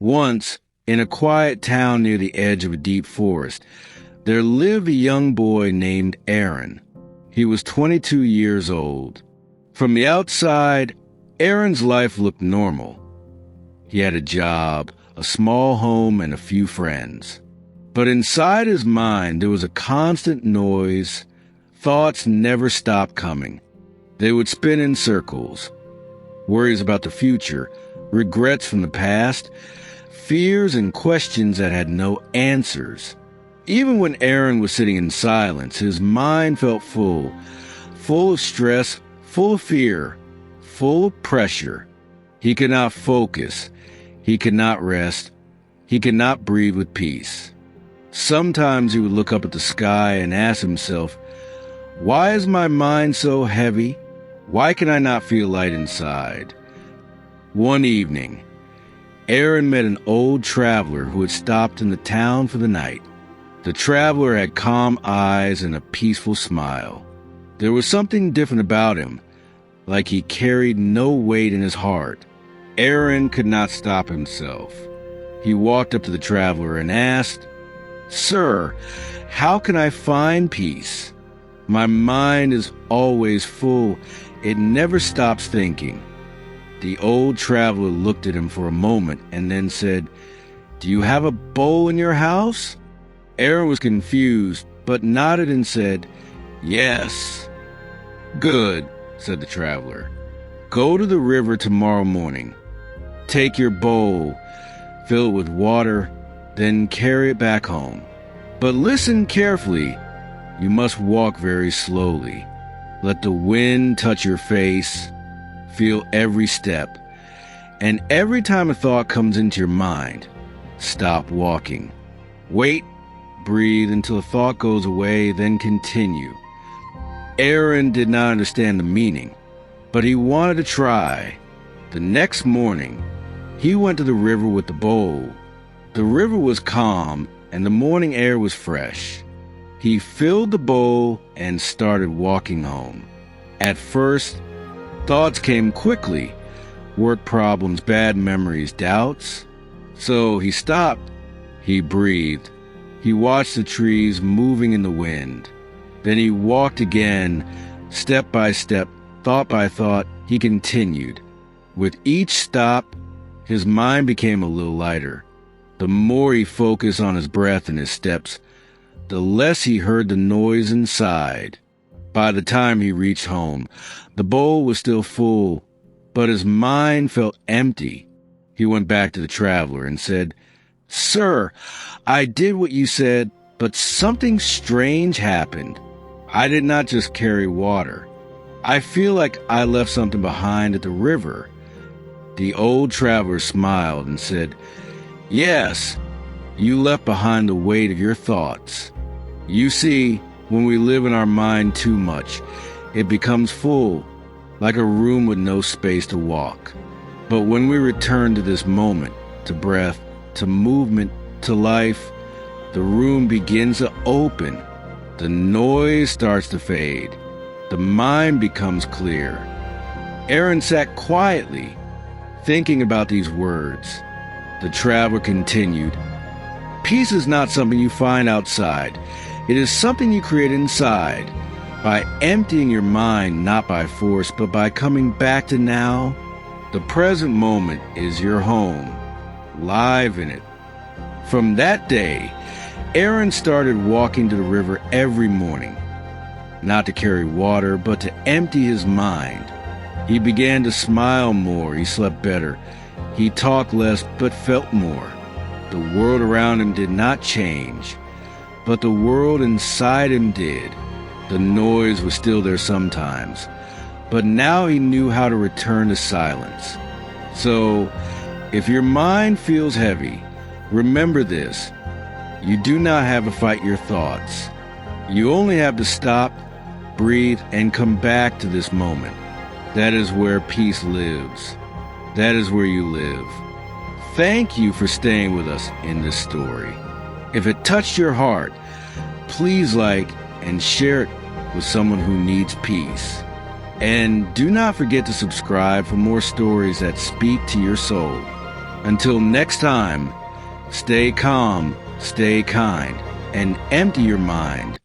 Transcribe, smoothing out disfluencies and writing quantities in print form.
Once, in a quiet town near the edge of a deep forest, there lived a young boy named Aaron. He was 22 years old. From the outside, Aaron's life looked normal. He had a job, a small home, and a few friends. But inside his mind, there was a constant noise. Thoughts never stopped coming. They would spin in circles. Worries about the future, regrets from the past, fears and questions that had no answers. Even when Aaron was sitting in silence, his mind felt full of stress, full of fear, full of pressure. He could not focus. He could not rest. He could not breathe with peace. Sometimes he would look up at the sky and ask himself, "Why is my mind so heavy? Why can I not feel light inside?" One evening, Aaron met an old traveler who had stopped in the town for the night. The traveler had calm eyes and a peaceful smile. There was something different about him, like he carried no weight in his heart. Aaron could not stop himself. He walked up to the traveler and asked, "Sir, how can I find peace? My mind is always full. It never stops thinking." The old traveler looked at him for a moment and then said, "Do you have a bowl in your house?" Aaron was confused, but nodded and said, "Yes." "Good," said the traveler. "Go to the river tomorrow morning. Take your bowl, fill it with water, then carry it back home. But listen carefully. You must walk very slowly. Let the wind touch your face. Feel every step. And every time a thought comes into your mind, stop walking. Wait, breathe until a thought goes away, then continue." Aaron did not understand the meaning, but he wanted to try. The next morning, he went to the river with the bowl. The river was calm, and the morning air was fresh. He filled the bowl and started walking home. At first, thoughts came quickly. Work problems, bad memories, doubts. So he stopped. He breathed. He watched the trees moving in the wind. Then he walked again, step by step, thought by thought. He continued. With each stop, his mind became a little lighter. The more he focused on his breath and his steps, the less he heard the noise inside. By the time he reached home, the bowl was still full, but his mind felt empty. He went back to the traveler and said, "Sir, I did what you said, but something strange happened. I did not just carry water. I feel like I left something behind at the river." The old traveler smiled and said, "Yes, you left behind the weight of your thoughts. You see, when we live in our mind too much, it becomes full, like a room with no space to walk. But when we return to this moment, to breath, to movement, to life, the room begins to open. The noise starts to fade. The mind becomes clear." Aaron sat quietly, thinking about these words. The traveler continued, "Peace is not something you find outside. It is something you create inside. By emptying your mind, not by force, but by coming back to now, the present moment is your home. Live in it." From that day, Aaron started walking to the river every morning, not to carry water, but to empty his mind. He began to smile more, he slept better, he talked less, but felt more. The world around him did not change, but the world inside him did. The noise was still there sometimes, but now he knew how to return to silence. So, if your mind feels heavy, remember this. You do not have to fight your thoughts. You only have to stop, breathe, and come back to this moment. That is where peace lives. That is where you live. Thank you for staying with us in this story. If it touched your heart, please like and share it with someone who needs peace. And do not forget to subscribe for more stories that speak to your soul. Until next time, stay calm, stay kind, and empty your mind